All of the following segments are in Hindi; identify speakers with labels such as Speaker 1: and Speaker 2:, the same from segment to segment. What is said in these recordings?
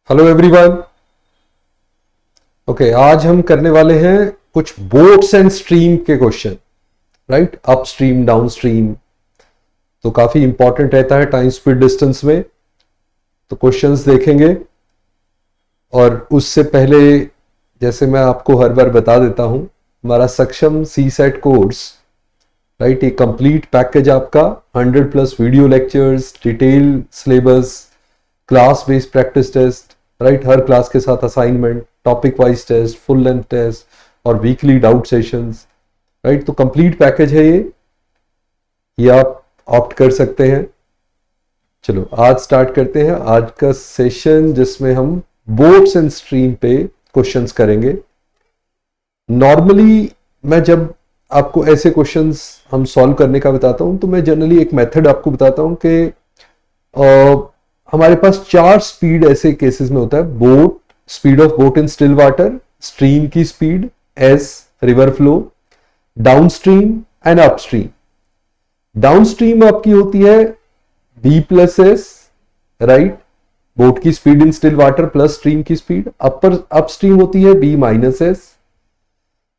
Speaker 1: Hello everyone. ओके, आज हम करने वाले हैं कुछ बोट्स एंड स्ट्रीम के question. Right, up stream down stream तो काफी इंपॉर्टेंट रहता है टाइम स्पीड डिस्टेंस में। तो क्वेश्चंस देखेंगे और उससे पहले जैसे मैं आपको हर बार बता देता हूं, हमारा Saksham CSAT course, right, ये कंप्लीट पैकेज आपका 100+ video lectures, detail syllabus, class based practice test, right, हर क्लास के साथ assignment, topic wise test, full length test और वीकली डाउट सेशंस। राइट, तो कंप्लीट पैकेज है ये आप ऑप्ट कर सकते हैं। चलो आज स्टार्ट करते हैं आज का सेशन, जिसमें हम बोट्स एंड स्ट्रीम पे क्वेश्चंस करेंगे। नॉर्मली मैं जब आपको ऐसे क्वेश्चंस हम सॉल्व करने का बताता हूं तो मैं जनरली एक मेथड आपको बताता हूं कि हमारे पास 4 स्पीड ऐसे केसेस में होता है। Boat, speed of boat in still water, stream की speed S, river flow, down stream and upstream. Down stream आपकी होती है B plus S, right, boat की speed in still water plus stream की स्पीड। अपस्ट्रीम होती है बी माइनस एस।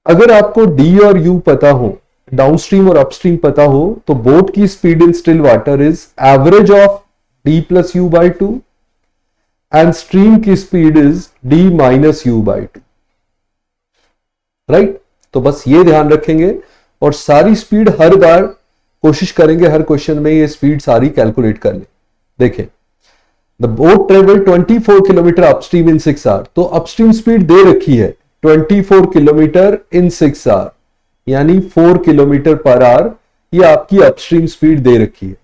Speaker 1: अगर आपको डी और यू पता हो, डाउन स्ट्रीम और अपस्ट्रीम पता हो, तो बोट की speed in still water is average of d plus u by 2 and stream की speed is d minus u by 2। Right, तो बस ये ध्यान रखेंगे और सारी स्पीड हर बार कोशिश करेंगे हर क्वेश्चन में ये स्पीड सारी कैलकुलेट कर ले। देखें, the boat travel 24 kilometre upstream in 6 hour. तो अपस्ट्रीम स्पीड दे रखी है 24 किलोमीटर इन 6 आवर, यानी 4 किलोमीटर पर आवर, ये आपकी अपस्ट्रीम स्पीड दे रखी है।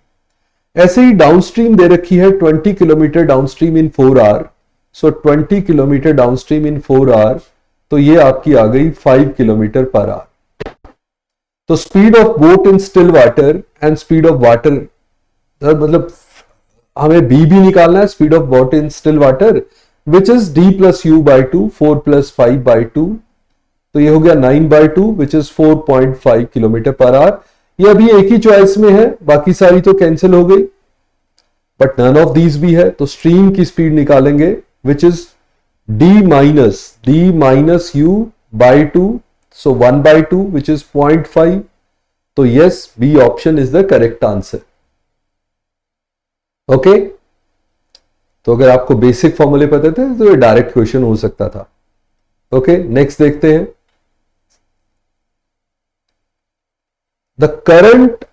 Speaker 1: ऐसे ही डाउनस्ट्रीम दे रखी है 20 kilometre downstream in 4 hour. So 20 kilometre downstream in 4 hour, तो ये आपकी आ गई 5 किलोमीटर पर आवर। तो speed of boat in still water and speed of water, मतलब हमें बी भी निकालना है, speed of boat in still water which is D plus U by 2, 4 plus 5 by 2, तो ये हो गया 9 by 2 which is 4.5 kilometre per hour. ये अभी एक ही चॉइस में है, बाकी सारी तो कैंसिल हो गई, बट नन ऑफ दीज भी है। तो स्ट्रीम की स्पीड निकालेंगे which is D minus U by 2, so 1 by 2 which is 0.5। तो yes, B option is the correct answer. Okay, तो अगर आपको बेसिक फॉर्मूले पता थे तो ये डायरेक्ट क्वेश्चन हो सकता था। ओके, नेक्स्ट देखते हैं। The current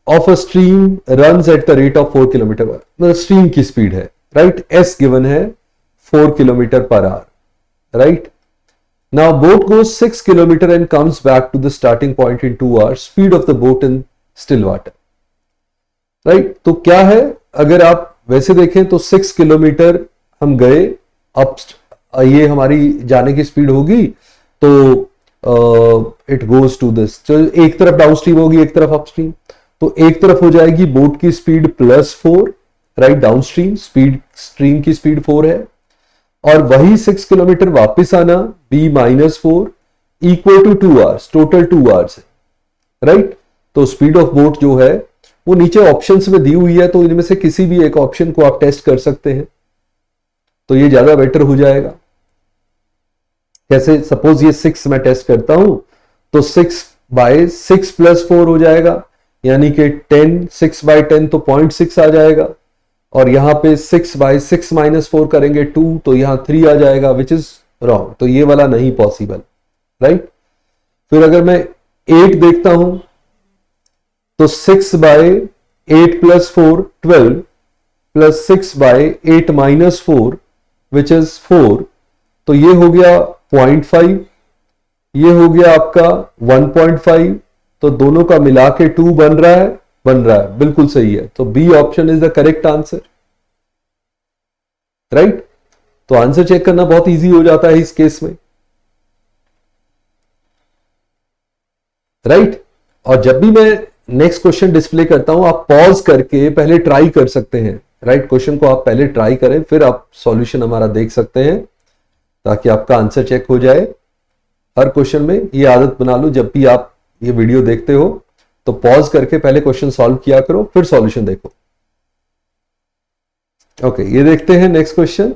Speaker 1: of a stream runs at the rate of 4 kilometre पर, मतलब स्ट्रीम की स्पीड है, राइट, एस गिवन है 4 kilometre per hour, right. Now boat goes 6 kilometre and comes back to the starting point in 2 hours, speed of the boat in still water, right. तो क्या है, अगर आप वैसे देखें तो 6 किलोमीटर हम गए, अब ये हमारी जाने की स्पीड होगी, तो इट गोज टू दिस, तो एक तरफ डाउनस्ट्रीम होगी एक तरफ अपस्ट्रीम, तो एक तरफ हो जाएगी बोट की speed +4, right, downstream speed, stream की स्पीड 4 है, और वही 6 किलोमीटर वापस आना B-4 equal to 2 hours, total 2 hours है, राइट। तो स्पीड ऑफ बोट जो है वो नीचे ऑप्शंस में दी हुई है, तो इनमें से किसी भी एक ऑप्शन को आप टेस्ट कर सकते हैं, तो ये ज्यादा बेटर हो जाएगा। जैसे सपोज ये 6 मैं टेस्ट करता हूं, तो 6 बाय 6 प्लस 4 हो जाएगा, यानी कि 10, 6 बाय 10 तो 0.6 आ जाएगा, और यहां पे 6 बाय 6 माइनस 4 करेंगे 2, तो यहां 3 आ जाएगा, विच इज रॉन्ग, तो ये वाला नहीं पॉसिबल, राइट। फिर अगर मैं 8 देखता हूं, तो 6 by 8 plus 4 12 plus 6 by 8 minus 4 which is 4, तो ये हो गया 0.5, ये हो गया आपका 1.5, तो दोनों का मिला के 2 बन रहा है, बिल्कुल सही है। तो B option is the correct answer, right. तो आंसर चेक करना बहुत इजी हो जाता है इस केस में, राइट। और जब भी मैं नेक्स्ट क्वेश्चन डिस्प्ले करता हूं, आप पॉज करके पहले ट्राई कर सकते हैं, राइट, क्वेश्चन को आप पहले ट्राई करें, फिर आप सॉल्यूशन हमारा देख सकते हैं, ताकि आपका आंसर चेक हो जाए। हर क्वेश्चन में ये आदत बना लो, जब भी आप ये वीडियो देखते हो तो पॉज करके पहले क्वेश्चन सॉल्व किया करो, फिर सॉल्यूशन देखो। ओके, ये देखते हैं नेक्स्ट क्वेश्चन।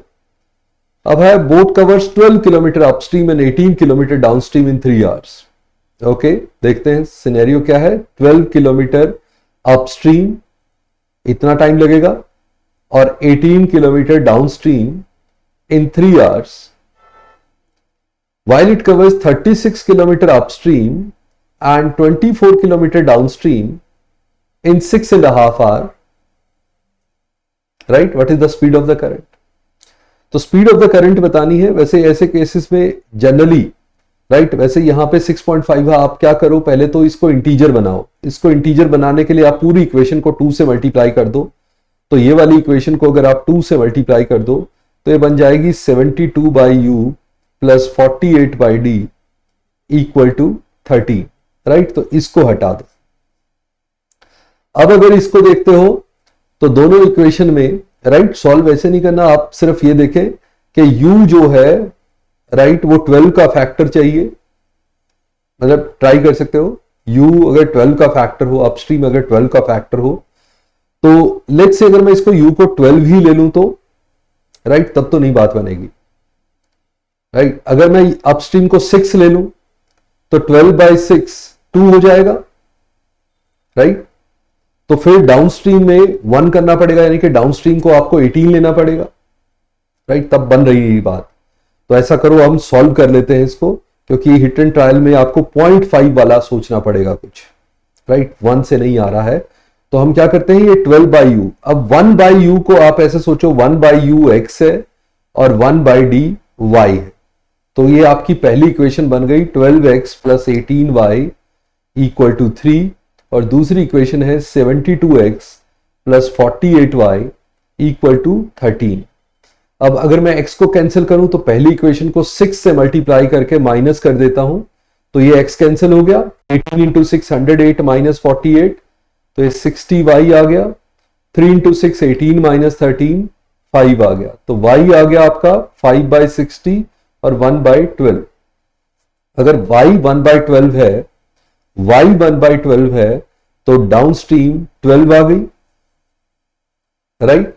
Speaker 1: अब है boat covers 12 kilometre upstream and 18 kilometre downstream in 3 hours. Okay, देखते हैं सिनेरियो क्या है। 12 किलोमीटर अपस्ट्रीम इतना टाइम लगेगा और 18 kilometre downstream in 3 hours, while it covers 36 kilometer upstream and 24 kilometer downstream in 6.5 hours, right? What is the speed of the current? तो स्पीड ऑफ द करंट बतानी है। वैसे ऐसे केसेस में जनरली राइट, वैसे यहां पे 6.5 है, आप क्या करो, पहले तो इसको इंटीजर बनाओ। इसको इंटीजर बनाने के लिए आप पूरी इक्वेशन को 2 से मल्टीप्लाई कर दो। तो ये वाली इक्वेशन को अगर आप 2 से मल्टीप्लाई कर दो तो ये बन जाएगी 72 by U plus 48 by D equal to 13, right. तो इसको हटा दो। अब अगर इसको देखते हो तो दोनों इक्वेशन में राइट सॉल्व ऐसे नहीं करना, आप सिर्फ ये देखें कि u जो है राइट वो 12 का फैक्टर चाहिए, मतलब ट्राई कर सकते हो u अगर 12 का फैक्टर हो, अपस्ट्रीम अगर 12 का फैक्टर हो, तो लेट्स से अगर मैं इसको u को 12 ही ले लूं तो राइट तब तो नहीं बात बनेगी, राइट। अगर मैं अपस्ट्रीम को 6 ले लूं तो 12 बाई 6 2 हो जाएगा, राइट। तो फिर डाउनस्ट्रीम में 1 करना पड़ेगा, यानी कि डाउनस्ट्रीम को आपको 18 लेना पड़ेगा, राइट। तब बन रही है बात। तो ऐसा करो, हम सॉल्व कर लेते हैं इसको, क्योंकि हिट एंड ट्रायल में आपको 0.5 वाला सोचना पड़ेगा कुछ, राइट। 1 से नहीं आ रहा है तो हम क्या करते हैं, ये 12 बाई यू। अब 1 बाई यू को आप ऐसे सोचो 1 बाई यू एक्स है और 1 बाई डी वाई है। तो ये आपकी पहली इक्वेशन बन गई 12x plus 18y equal to 3, और दूसरी इक्वेशन है 72x plus 48y equal to 13। अब अगर मैं x को कैंसिल करूं तो पहली इक्वेशन को 6 से मल्टीप्लाई करके माइनस कर देता हूं, तो ये x कैंसिल हो गया। 18 इंटू 6 108 माइनस 48, तो ये 60y आ गया। 3 इंटू 6 18 माइनस 13 5 आ गया। तो y आ गया आपका 5 बाई 60 और 1 बाई 12। अगर y 1 बाई 12 है, y 1 बाई 12 है तो डाउनस्ट्रीम 12 आ गई, राइट।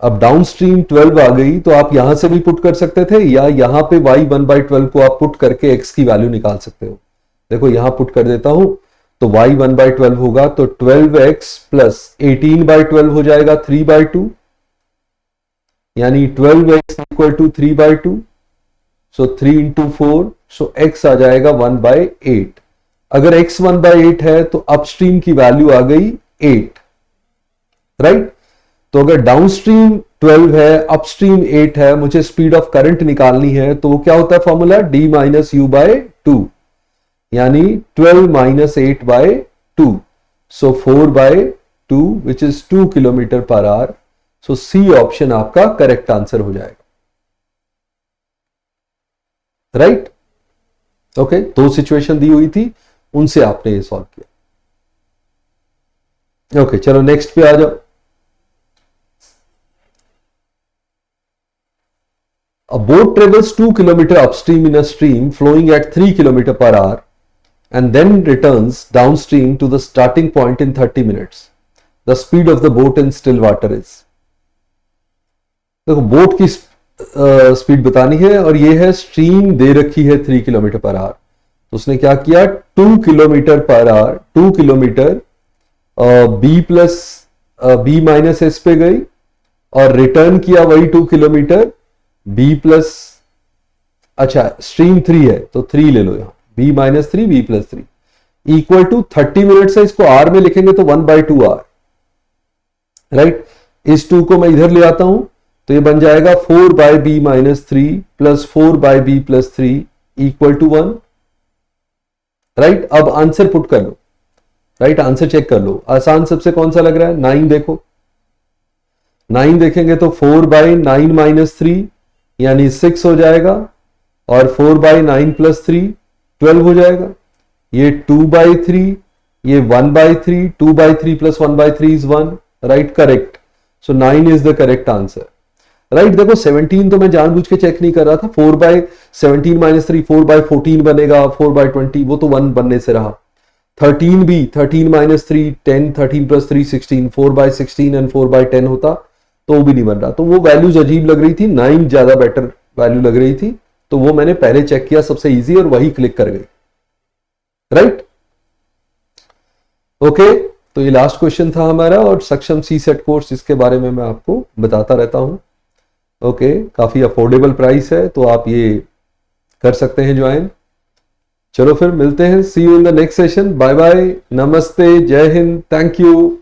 Speaker 1: अब डाउनस्ट्रीम 12 आ गई तो आप यहां से भी पुट कर सकते थे, या यहां पे y 1 बाई 12 को आप पुट करके x की वैल्यू निकाल सकते हो। देखो यहां पुट कर देता हूं तो y 1 बाई 12 होगा, तो 12x प्लस 18 बाई 12 हो जाएगा 3 बाई 2, यानी 12x equal to 3 by 2। So 3 into 4, so x आ जाएगा 1 बाई 8। अगर x 1 बाई 8 है तो अपस्ट्रीम की वैल्यू आ गई 8, राइट। तो अगर डाउनस्ट्रीम 12 है, अपस्ट्रीम 8 है, मुझे स्पीड ऑफ करंट निकालनी है, तो वो क्या होता है formula, d minus U by 2, यानी 12 minus 8 by 2, so 4 by 2 which is 2 kilometre per hour. So C option आपका करेक्ट आंसर हो जाएगा, राइट। ओके, दो सिचुएशन दी हुई थी, उनसे आपने ये सॉल्व किया। ओके, चलो नेक्स्ट पे आ जाओ। A boat travels 2 kilometer upstream in a stream flowing at 3 kilometer per hour and then returns downstream to the starting point in 30 minutes. The speed of the boat in still water is. देखो बोट की स्पीड बतानी है और ये है स्ट्रीम दे रखी है 3 किलोमीटर पर आवर। तो उसने क्या किया, 2 kilometre per hour, 2 kilometre B plus B minus S पे गई और रिटर्न किया वही 2 किलोमीटर बी प्लस, अच्छा स्ट्रीम 3 है तो 3 ले लो यहां, B minus 3 B plus 3 equal to 30 minute है। इसको आर में लिखेंगे तो 1 बाई 2 आर, राइट। इस 2 को मैं इधर ले आता हूं तो ये बन जाएगा 4 by B minus 3 plus 4 by B plus 3 equal to 1, right. अब आंसर पुट कर लो, राइट, आंसर चेक कर लो। आसान सबसे कौन सा लग रहा है, 9 देखो, 9 देखेंगे तो 4 बाई 9 माइनस 3 यानी 6 हो जाएगा, और 4 बाई 9 प्लस 3 12 हो जाएगा। ये 2 बाई 3, ये 1 by 3, 2 by 3 plus 1 by 3 is 1, right, correct. So 9 is the correct answer, right. देखो 17 तो मैं जानबूझ के चेक नहीं कर रहा था, 4 बाई 17 माइनस 3 4 बाई 14 बनेगा, 4 बाई 20 वो तो 1 बनने से रहा। 13 भी 13 minus 3 10, 13 plus 3 16, 4 by 16 and 4 by 10 होता, तो वो भी नहीं बन रहा, तो वो वैल्यूज अजीब लग रही थी, 9 ज्यादा बेटर वैल्यू लग रही थी, तो वो मैंने पहले चेक किया सबसे इजी और वही क्लिक कर गई, राइट। ओके, तो ये लास्ट क्वेश्चन था हमारा, और सक्षम सी सेट कोर्स इसके बारे में मैं आपको बताता रहता हूं। ओके, काफी अफोर्डेबल प्राइस है, तो आप ये कर सकते हैं ज्वाइन। चलो फिर मिलते हैं, see you in the next session, bye bye, नमस्ते, जय हिंद, थैंक यू।